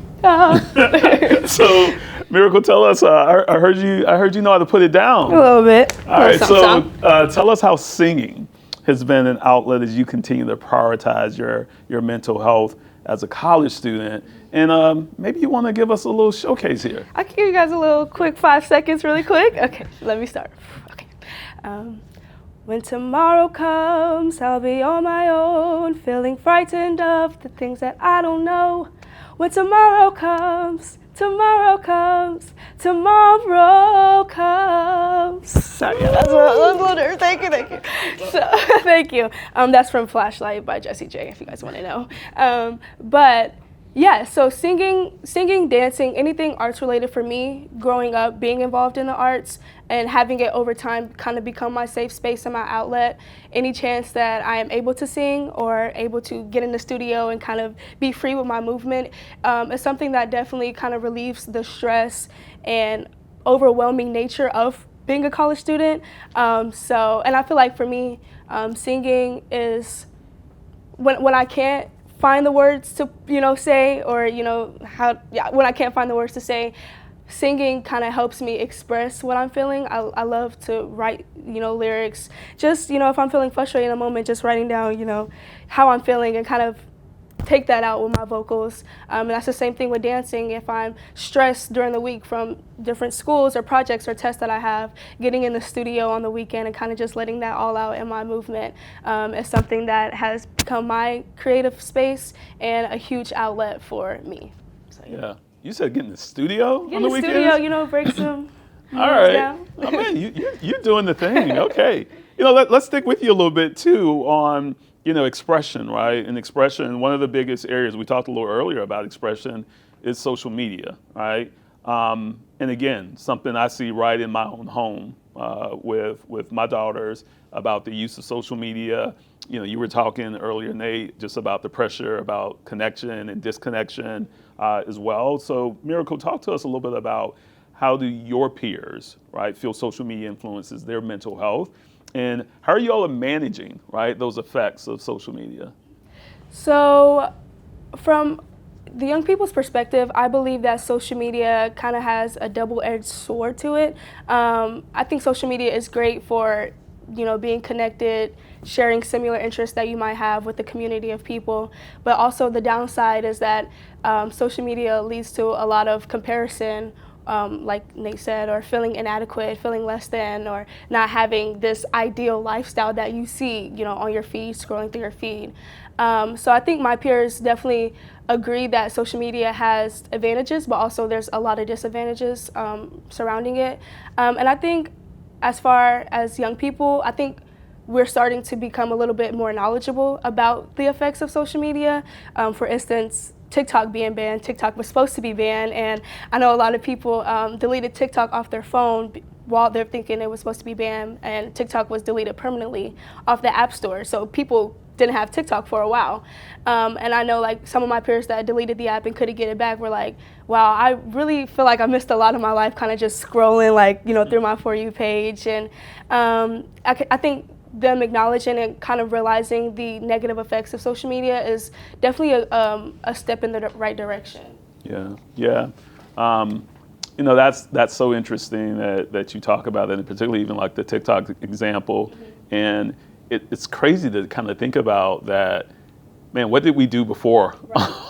So, Miracle, tell us. I heard you know how to put it down.
A little bit.
All right. So, tell us how singing has been an outlet as you continue to prioritize your mental health as a college student. And maybe you want to give us a little showcase here.
I'll give you guys a little quick 5 seconds really quick. Okay, let me start. Okay. When tomorrow comes, I'll be on my own, feeling frightened of the things that I don't know. When tomorrow comes, tomorrow comes, tomorrow comes. Sorry, that's a little nerve. Thank you. So, thank you. That's from Flashlight by Jessie J, if you guys want to know. But yeah, so singing, dancing, anything arts related for me, growing up, being involved in the arts and having it over time kind of become my safe space and my outlet. Any chance that I am able to sing or able to get in the studio and kind of be free with my movement is something that definitely kind of relieves the stress and overwhelming nature of being a college student. And I feel like for me, singing is when I can't find the words to say, or when I can't find the words to say, singing kind of helps me express what I'm feeling. I love to write lyrics, just if I'm feeling frustrated in a moment, just writing down how I'm feeling and kind of take that out with my vocals. And that's the same thing with dancing. If I'm stressed during the week from different schools or projects or tests that I have, getting in the studio on the weekend and kind of just letting that all out in my movement is something that has become my creative space and a huge outlet for me. So,
yeah. You said get in the studio
get
on the
weekends?
Get in the
studio, break some
all right.
down.
Oh, man, you're doing the thing. Okay. Let's stick with you a little bit, too, on expression, right? And expression, one of the biggest areas we talked a little earlier about expression is social media, right? And again, something I see right in my own home with my daughters about the use of social media. You were talking earlier, Nate, just about the pressure about connection and disconnection as well. So, Miracle, talk to us a little bit about how do your peers, right, feel social media influences their mental health? And how are you all managing, right, those effects of social media?
So from the young people's perspective, I believe that social media kind of has a double-edged sword to it. I think social media is great for, being connected, sharing similar interests that you might have with the community of people. But also the downside is that social media leads to a lot of comparison like Nate said, or feeling inadequate, feeling less than, or not having this ideal lifestyle that you see, on your feed, scrolling through your feed. So I think my peers definitely agree that social media has advantages, but also there's a lot of disadvantages surrounding it. And I think as far as young people, I think we're starting to become a little bit more knowledgeable about the effects of social media. For instance, TikTok being banned. TikTok was supposed to be banned, and I know a lot of people deleted TikTok off their phone while they're thinking it was supposed to be banned, and TikTok was deleted permanently off the App Store. So people didn't have TikTok for a while. And I know like some of my peers that deleted the app and couldn't get it back were like, wow, I really feel like I missed a lot of my life kind of just scrolling through my For You page. And I think them acknowledging and kind of realizing the negative effects of social media is definitely a step in the right direction.
Yeah. That's so interesting that you talk about it, and particularly even like the TikTok example. And it's crazy to kind of think about that. Man, what did we do before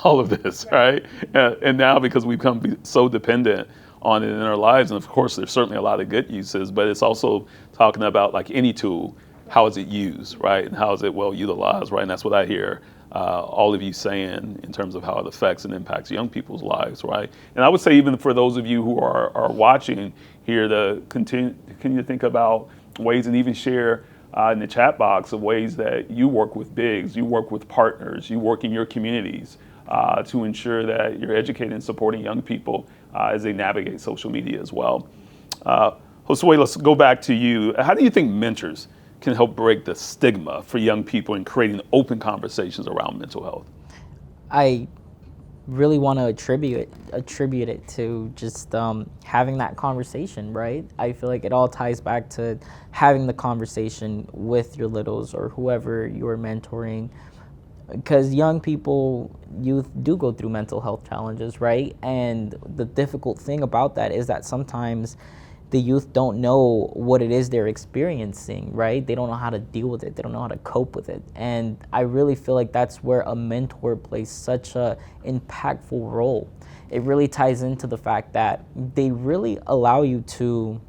all of this, right? And now because we've become so dependent on it in our lives, and of course there's certainly a lot of good uses, but it's also talking about like any tool, how is it used, right? And how is it well utilized, right? And that's what I hear all of you saying in terms of how it affects and impacts young people's lives, right? And I would say even for those of you who are watching here, to continue to think about ways and even share in the chat box of ways that you work with bigs, you work with partners, you work in your communities to ensure that you're educating and supporting young people as they navigate social media as well. Josue, let's go back to you. How do you think mentors can help break the stigma for young people in creating open conversations around mental health?
I really want to attribute it to just having that conversation, right? I feel like it all ties back to having the conversation with your littles or whoever you're mentoring, because young people, youth do go through mental health challenges, right? And the difficult thing about that is that sometimes the youth don't know what it is they're experiencing, right? They don't know how to deal with it. They don't know how to cope with it. And I really feel like that's where a mentor plays such a impactful role. It really ties into the fact that they really allow you to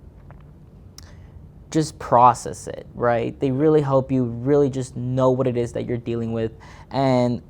just process it, right? They really help you really just know what it is that you're dealing with. And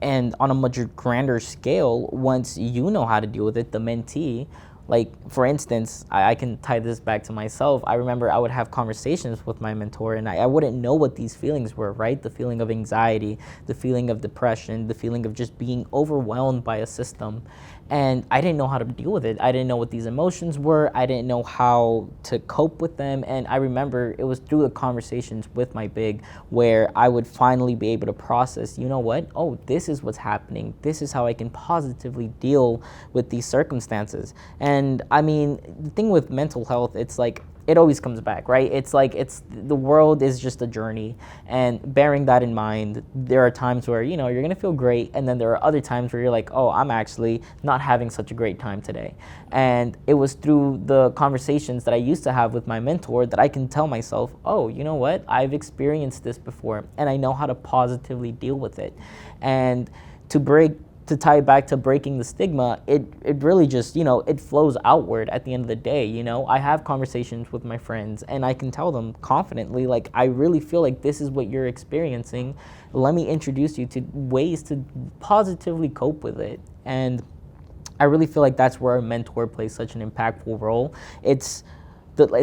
on a much grander scale, once you know how to deal with it, the mentee, like, for instance, I can tie this back to myself. I remember I would have conversations with my mentor, and I wouldn't know what these feelings were, right? The feeling of anxiety, the feeling of depression, the feeling of just being overwhelmed by a system. And I didn't know how to deal with it. I didn't know what these emotions were. I didn't know how to cope with them. And I remember it was through the conversations with my big where I would finally be able to process, you know what? Oh, this is what's happening. This is how I can positively deal with these circumstances. And I mean, the thing with mental health, it's like, it always comes back, right? It's like the world is just a journey, and bearing that in mind, there are times where, you're gonna feel great, and then there are other times where you're like, oh, I'm actually not having such a great time today. And it was through the conversations that I used to have with my mentor that I can tell myself, oh, you know what? I've experienced this before, and I know how to positively deal with it. And to tie it back to breaking the stigma, it really just, it flows outward at the end of the day. I have conversations with my friends, and I can tell them confidently, like, I really feel like this is what you're experiencing. Let me introduce you to ways to positively cope with it. And I really feel like that's where a mentor plays such an impactful role. It's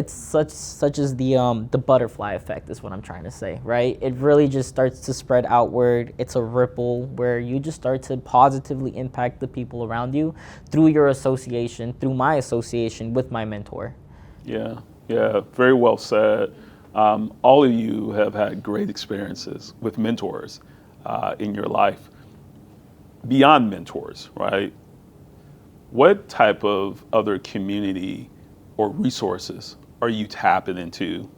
such as the butterfly effect is what I'm trying to say, right? It really just starts to spread outward. It's a ripple where you just start to positively impact the people around you through your association, through my association with my mentor.
Yeah, very well said. All of you have had great experiences with mentors in your life. Beyond mentors, right? What type of other community or resources are you tapping into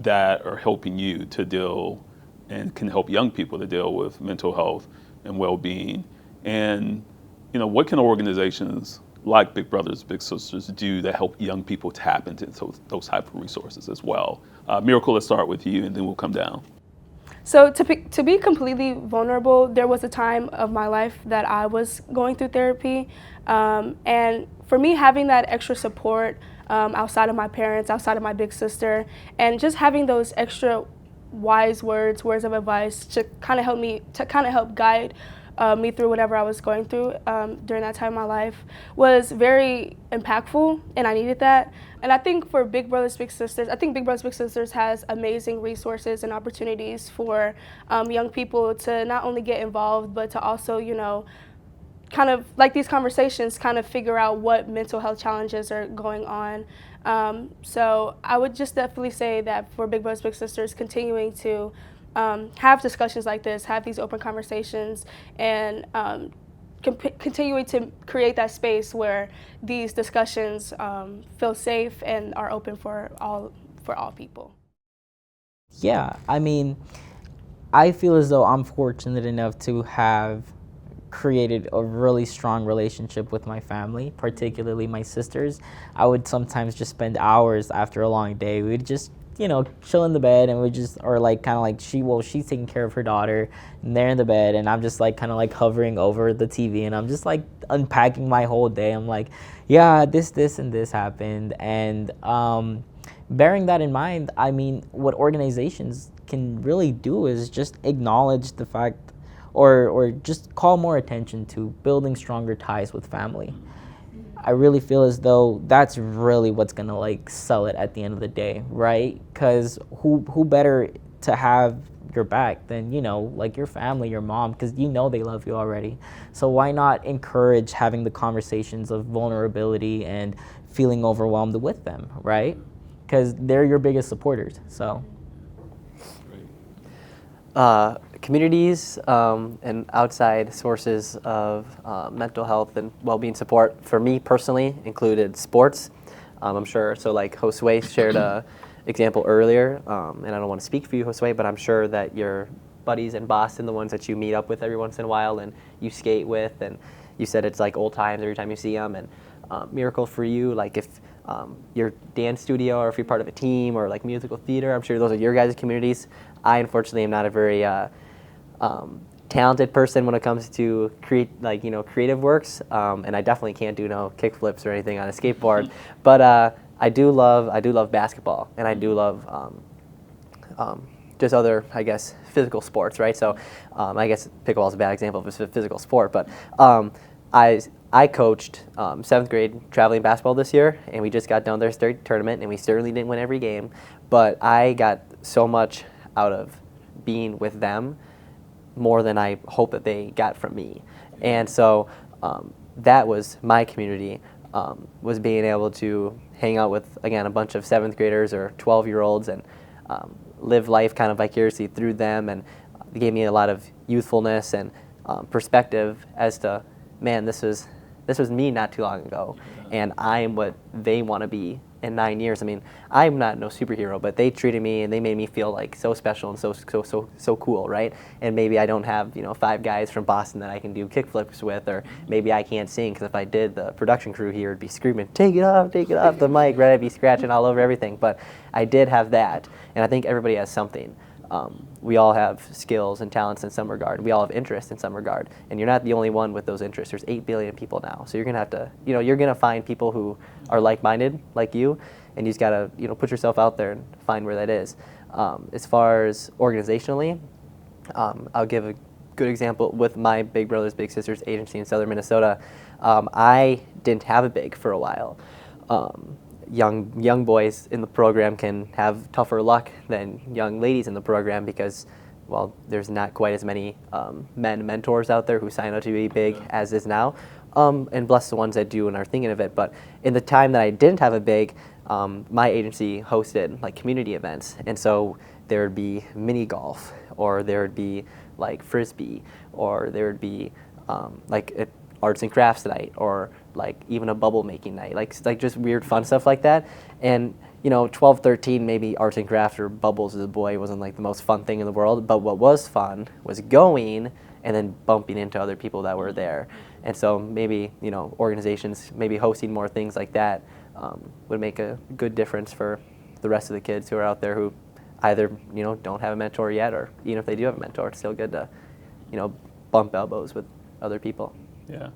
that are helping you to deal and can help young people to deal with mental health and well-being? And what can organizations like Big Brothers Big Sisters do to help young people tap into those type of resources as well? Miracle, let's start with you, and then we'll come down.
So to be completely vulnerable, there was a time of my life that I was going through therapy, and for me, having that extra support outside of my parents, outside of my big sister, and just having those extra wise words of advice to kind of help guide me through whatever I was going through during that time of my life was very impactful, and I needed that. And I think for Big Brothers Big Sisters, I think Big Brothers Big Sisters has amazing resources and opportunities for young people to not only get involved, but to also, you know, kind of like these conversations, kind of figure out what mental health challenges are going on. So I would just definitely say that for Big Brothers Big Sisters, continuing to have discussions like this, have these open conversations, and continuing to create that space where these discussions feel safe and are open for all people.
Yeah, I mean, I feel as though I'm fortunate enough to have created a really strong relationship with my family, particularly my sisters. I would sometimes just spend hours after a long day. We'd just, you know, chill in the bed, and we just, or like kind of like she's taking care of her daughter, and they're in the bed, and I'm just like kind of like hovering over the TV, and I'm just like unpacking my whole day. I'm like, yeah, this, and this happened. And bearing that in mind, I mean, what organizations can really do is just acknowledge the fact, or just call more attention to building stronger ties with family. I really feel as though that's really what's gonna like sell it at the end of the day, right? Because who better to have your back than, you know, like your family, your mom, because you know they love you already. So why not encourage having the conversations of vulnerability and feeling overwhelmed with them, right? Because they're your biggest supporters. So.
Communities and outside sources of mental health and well-being support for me personally included sports. I'm sure, so like Josue shared a example earlier, and I don't want to speak for you, Josue, but I'm sure that your buddies in Boston, the ones that you meet up with every once in a while and you skate with, and you said it's like old times every time you see them, and miracle for you, like if your dance studio or if you're part of a team or like musical theater, I'm sure those are your guys' communities. I unfortunately am not a very talented person when it comes to creative works, and I definitely can't do no kick flips or anything on a skateboard. But I do love basketball, and I do love just other, I guess, physical sports, right? So I guess pickleball is a bad example of a physical sport, but I coached 7th grade traveling basketball this year, and we just got done their state tournament, and we certainly didn't win every game, but I got so much out of being with them more than I hope that they got from me. And so that was my community, was being able to hang out with, again, a bunch of 7th graders or 12-year-olds and live life kind of vicariously through them, and it gave me a lot of youthfulness and perspective as to, man, this was me not too long ago, and I am what they want to be in 9 years. I mean, I'm not no superhero, but they treated me and they made me feel like so special and so cool, right? And maybe I don't have 5 guys from Boston that I can do kickflips with, or maybe I can't sing, because if I did, the production crew here would be screaming, take it off the mic, right? I'd be scratching all over everything. But I did have that, and I think everybody has something. We all have skills and talents in some regard. We all have interests in some regard, and you're not the only one with those interests. There's 8 billion people now, so you're gonna have to, you're gonna find people who are like-minded, like you, and you just gotta, put yourself out there and find where that is. As far as organizationally, I'll give a good example with my Big Brothers Big Sisters agency in Southern Minnesota. I didn't have a big for a while. Young boys in the program can have tougher luck than young ladies in the program because, well, there's not quite as many men mentors out there who sign up to be big as is now, and bless the ones that do and are thinking of it. But in the time that I didn't have a big, my agency hosted like community events, and so there would be mini golf, or there would be like frisbee, or there would be like arts and crafts night, or like even a bubble making night, like just weird fun stuff like that. And 12, 13, maybe arts and craft or bubbles as a boy wasn't like the most fun thing in the world, but what was fun was going and then bumping into other people that were there. And so maybe organizations maybe hosting more things like that would make a good difference for the rest of the kids who are out there who either, don't have a mentor yet, or even if they do have a mentor, it's still good to, bump elbows with other people.
Yeah.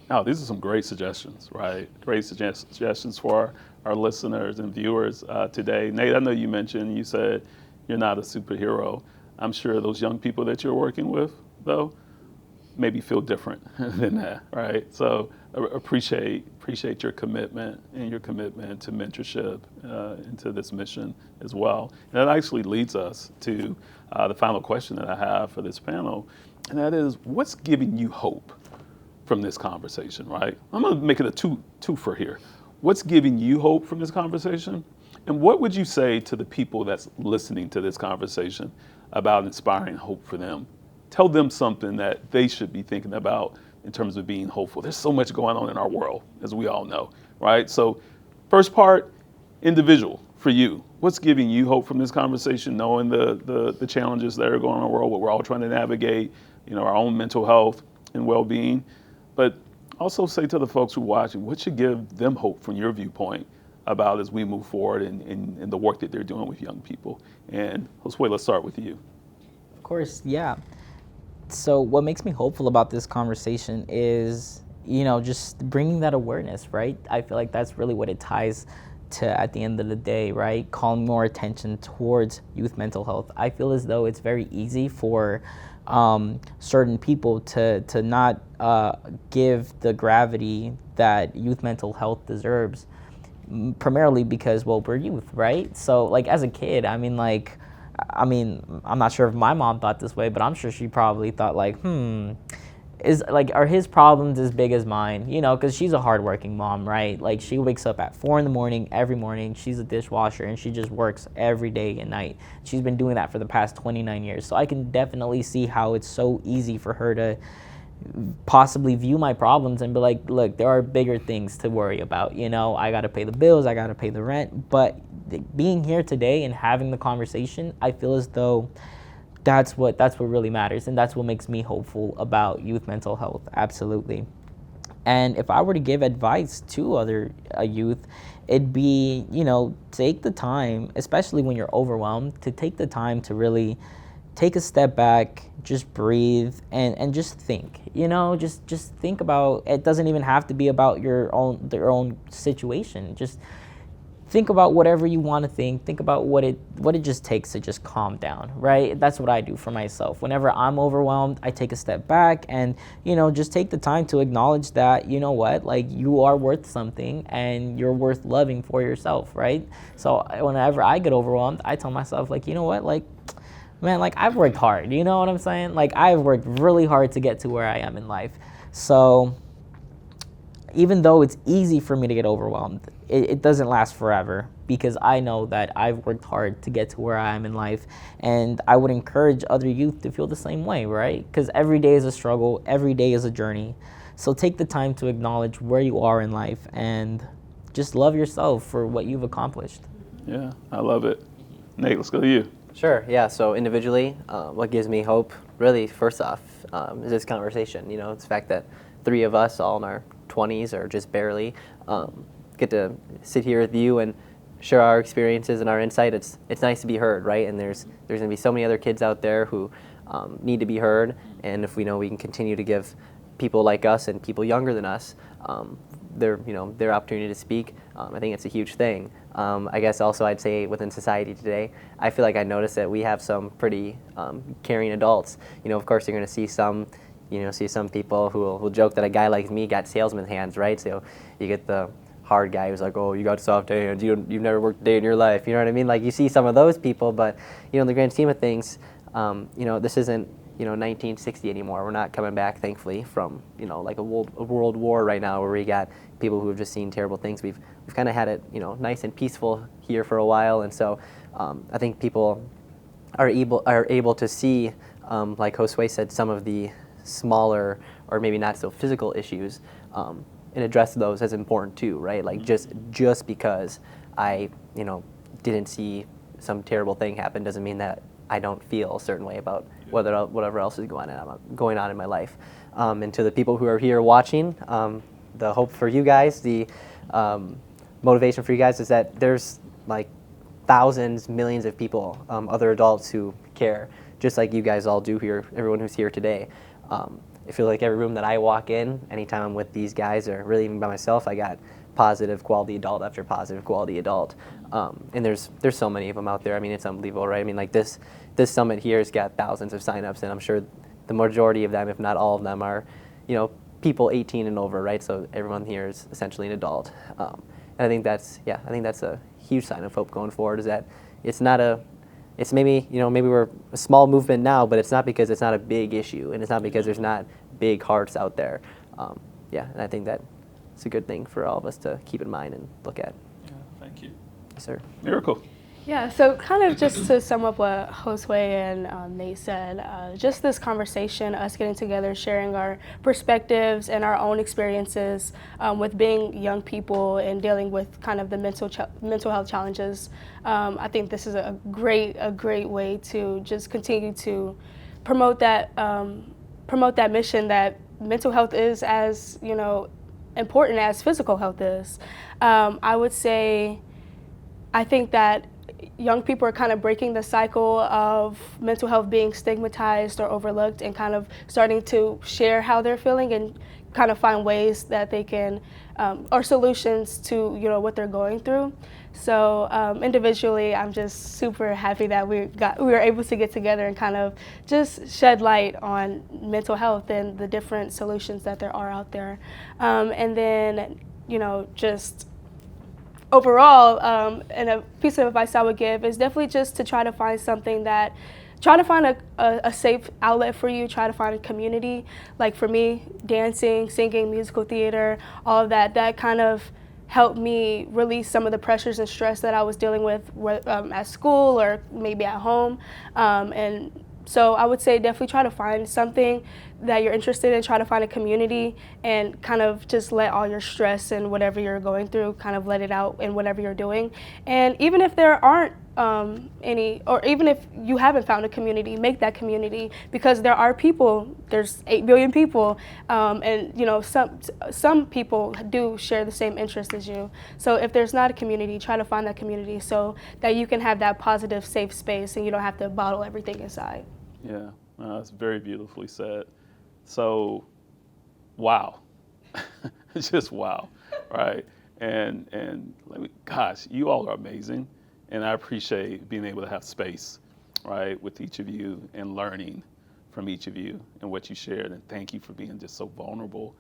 Oh, these are some great suggestions, right? Great suggestions for our listeners and viewers today. Nate, I know you said you're not a superhero. I'm sure those young people that you're working with, though, maybe feel different than that, right? So appreciate your commitment and your commitment to mentorship into this mission as well. And that actually leads us to the final question that I have for this panel, and that is, what's giving you hope from this conversation, right? I'm gonna make it a twofer here. What's giving you hope from this conversation? And what would you say to the people that's listening to this conversation about inspiring hope for them? Tell them something that they should be thinking about in terms of being hopeful. There's so much going on in our world, as we all know, right? So first part, individual, for you. What's giving you hope from this conversation, knowing the challenges that are going on in the world, what we're all trying to navigate, our own mental health and well-being? But also say to the folks who are watching, what should give them hope from your viewpoint about as we move forward in the work that they're doing with young people? And Josue, let's start with you.
Of course, yeah. So what makes me hopeful about this conversation is, just bringing that awareness, right? I feel like that's really what it ties to at the end of the day, right? Calling more attention towards youth mental health. I feel as though it's very easy for certain people to not give the gravity that youth mental health deserves, primarily because, well, we're youth, right? So like as a kid, I'm not sure if my mom thought this way, but I'm sure she probably thought like, are his problems as big as mine? Because she's a hardworking mom, right? Like she wakes up at 4 a.m. every morning. She's a dishwasher and she just works every day and night. She's been doing that for the past 29 years. So I can definitely see how it's so easy for her to possibly view my problems and be like, look, there are bigger things to worry about. I got to pay the bills, I got to pay the rent. But being here today and having the conversation, I feel as though that's what really matters, and that's what makes me hopeful about youth mental health. Absolutely. And if I were to give advice to other youth, it'd be, take the time, especially when you're overwhelmed, to take the time to really take a step back, just breathe, and just think. Just think about, it doesn't even have to be about their own situation. Just think about whatever you want to think. Think about what it just takes to just calm down, right? That's what I do for myself. Whenever I'm overwhelmed, I take a step back and, just take the time to acknowledge that, like you are worth something and you're worth loving for yourself, right? So whenever I get overwhelmed, I tell myself like, man, like I've worked hard, you know what I'm saying? Like I've worked really hard to get to where I am in life. So even though it's easy for me to get overwhelmed, it doesn't last forever, because I know that I've worked hard to get to where I am in life, and I would encourage other youth to feel the same way, right? Because every day is a struggle, every day is a journey. So take the time to acknowledge where you are in life and just love yourself for what you've accomplished.
Yeah, I love it. Nate, let's go to you.
Sure, yeah, so individually, what gives me hope, really, first off, is this conversation. It's the fact that 3 of us, all in our 20s or just barely, get to sit here with you and share our experiences and our insight. It's nice to be heard, right? And there's going to be so many other kids out there who need to be heard, and if we know we can continue to give people like us and people younger than us their opportunity to speak, I think it's a huge thing. I guess also I'd say within society today, I feel like I noticed that we have some pretty caring adults. Of course you're going to see some people who will joke that a guy like me got salesman hands, right? So you get the hard guy who's like, oh, you got soft hands, you've never worked a day in your life, you know what I mean? Like you see some of those people, but in the grand scheme of things, this isn't 1960 anymore. We're not coming back, thankfully, from like a world war right now, where we got people who have just seen terrible things. We've kind of had it nice and peaceful here for a while, and so I think people are able to see, like Josue said, some of the smaller or maybe not so physical issues, and address those as important too, right? Like just because I didn't see some terrible thing happen doesn't mean that I don't feel a certain way about whatever else is going on in my life. And to the people who are here watching, the hope for you guys, the motivation for you guys is that there's like thousands, millions of people, other adults who care, just like you guys all do here, everyone who's here today. I feel like every room that I walk in, anytime I'm with these guys, or really even by myself, I got positive quality adult after positive quality adult. And there's so many of them out there. I mean, it's unbelievable, right? I mean, like this summit here has got thousands of signups, and I'm sure the majority of them, if not all of them, are, people 18 and over, right? So everyone here is essentially an adult. And I think that's a huge sign of hope going forward, is that it's maybe we're a small movement now, but it's not because it's not a big issue, and it's not because there's not big hearts out there. And I think that it's a good thing for all of us to keep in mind and look at.
Yeah, thank you.
Yes, sir.
Miracle.
Yeah, so kind of just to sum up what Josue and Nate said, just this conversation, us getting together, sharing our perspectives and our own experiences with being young people and dealing with kind of the mental health challenges. I think this is a great way to just continue to promote that mission that mental health is as important as physical health is. I would say, I think that young people are kind of breaking the cycle of mental health being stigmatized or overlooked, and kind of starting to share how they're feeling and kind of find ways that they can, or solutions to what they're going through. So individually, I'm just super happy that we were able to get together and kind of just shed light on mental health and the different solutions that there are out there. And then, just overall, and a piece of advice I would give is definitely just to try to find something try to find a safe outlet for you, try to find a community. Like for me, dancing, singing, musical theater, all of that kind of helped me release some of the pressures and stress that I was dealing with at school or maybe at home. And so I would say definitely try to find something that you're interested in, try to find a community, and kind of just let all your stress and whatever you're going through, kind of let it out in whatever you're doing. And even if there aren't any, or even if you haven't found a community, make that community, because there are people, there's 8 billion people, and some people do share the same interests as you. So if there's not a community, try to find that community so that you can have that positive, safe space and you don't have to bottle everything inside.
Yeah, that's very beautifully said. So, wow, just wow, right? And gosh, you all are amazing, and I appreciate being able to have space, right, with each of you and learning from each of you and what you shared. And thank you for being just so vulnerable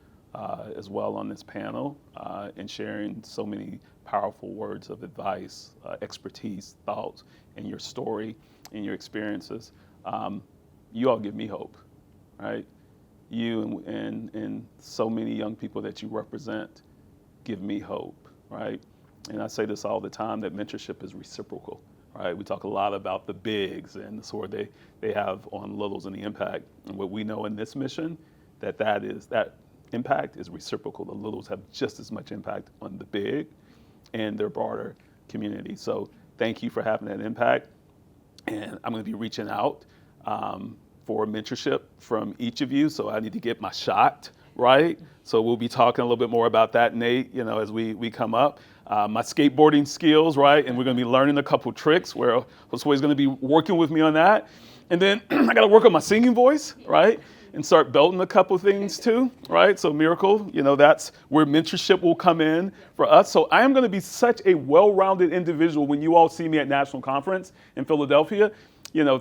as well on this panel and sharing so many powerful words of advice, expertise, thoughts, and your story and your experiences. You all give me hope, right? You and so many young people that you represent give me hope, right? And I say this all the time, that mentorship is reciprocal, right? We talk a lot about the bigs and the sort they have on littles and the impact. And what we know in this mission, that impact is reciprocal. The littles have just as much impact on the big and their broader community. So thank you for having that impact. And I'm going to be reaching out for mentorship from each of you. So I need to get my shot, right? So we'll be talking a little bit more about that, Nate, as we come up. My skateboarding skills, right? And we're going to be learning a couple tricks where Josue's going to be working with me on that. And then I got to work on my singing voice, right? And start belting a couple things too, right? So Miracle, that's where mentorship will come in for us. So I am going to be such a well-rounded individual when you all see me at National Conference in Philadelphia,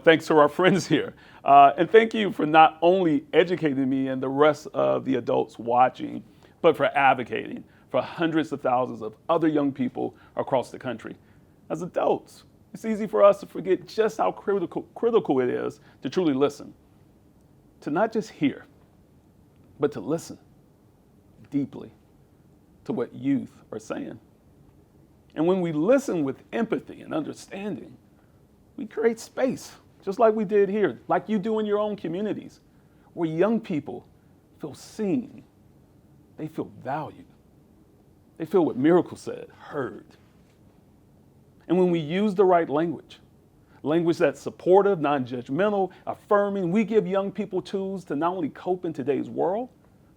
thanks to our friends here. And thank you for not only educating me and the rest of the adults watching, but for advocating for hundreds of thousands of other young people across the country. As adults, it's easy for us to forget just how critical it is to truly listen. To not just hear, but to listen deeply to what youth are saying. And when we listen with empathy and understanding, we create space, just like we did here, like you do in your own communities, where young people feel seen, they feel valued, they feel what Miracle said, heard. And when we use the right language that's supportive, non-judgmental, affirming, we give young people tools to not only cope in today's world,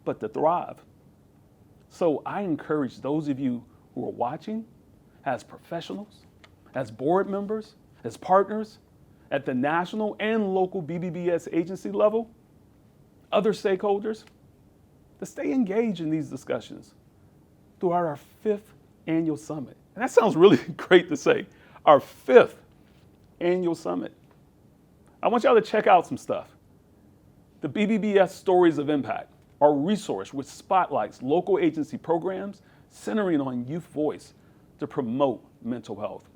but to thrive. So I encourage those of you who are watching as professionals, as board members, as partners, at the national and local BBBS agency level, other stakeholders, to stay engaged in these discussions throughout our 5th annual summit. And that sounds really great to say, our 5th annual summit. I want y'all to check out some stuff. The BBBS Stories of Impact, our resource which spotlights local agency programs centering on youth voice to promote mental health.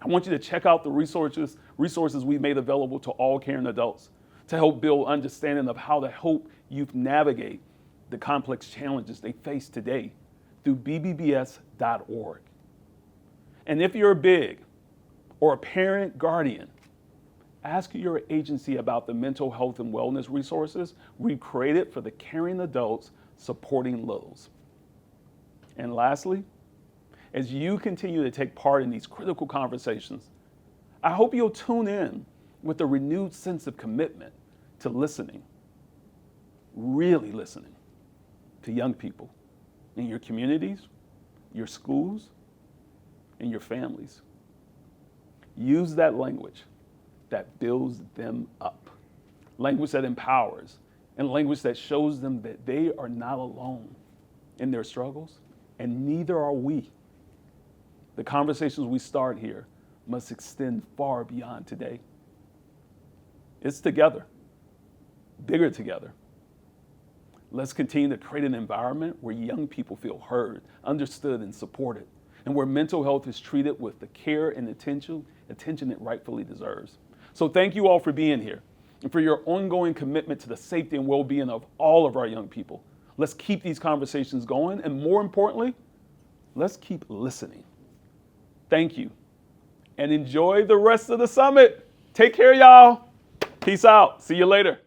I want you to check out the resources we've made available to all caring adults to help build understanding of how to help youth navigate the complex challenges they face today through bbbs.org. And if you're a big or a parent guardian, ask your agency about the mental health and wellness resources we've created for the caring adults supporting littles. And lastly, as you continue to take part in these critical conversations, I hope you'll tune in with a renewed sense of commitment to listening, really listening to young people in your communities, your schools, and your families. Use that language that builds them up, language that empowers, and language that shows them that they are not alone in their struggles, and neither are we. The conversations we start here must extend far beyond today. It's together, bigger together. Let's continue to create an environment where young people feel heard, understood, and supported, and where mental health is treated with the care and attention it rightfully deserves. So thank you all for being here and for your ongoing commitment to the safety and well-being of all of our young people. Let's keep these conversations going, and more importantly, let's keep listening. Thank you, and enjoy the rest of the summit. Take care, y'all. Peace out. See you later.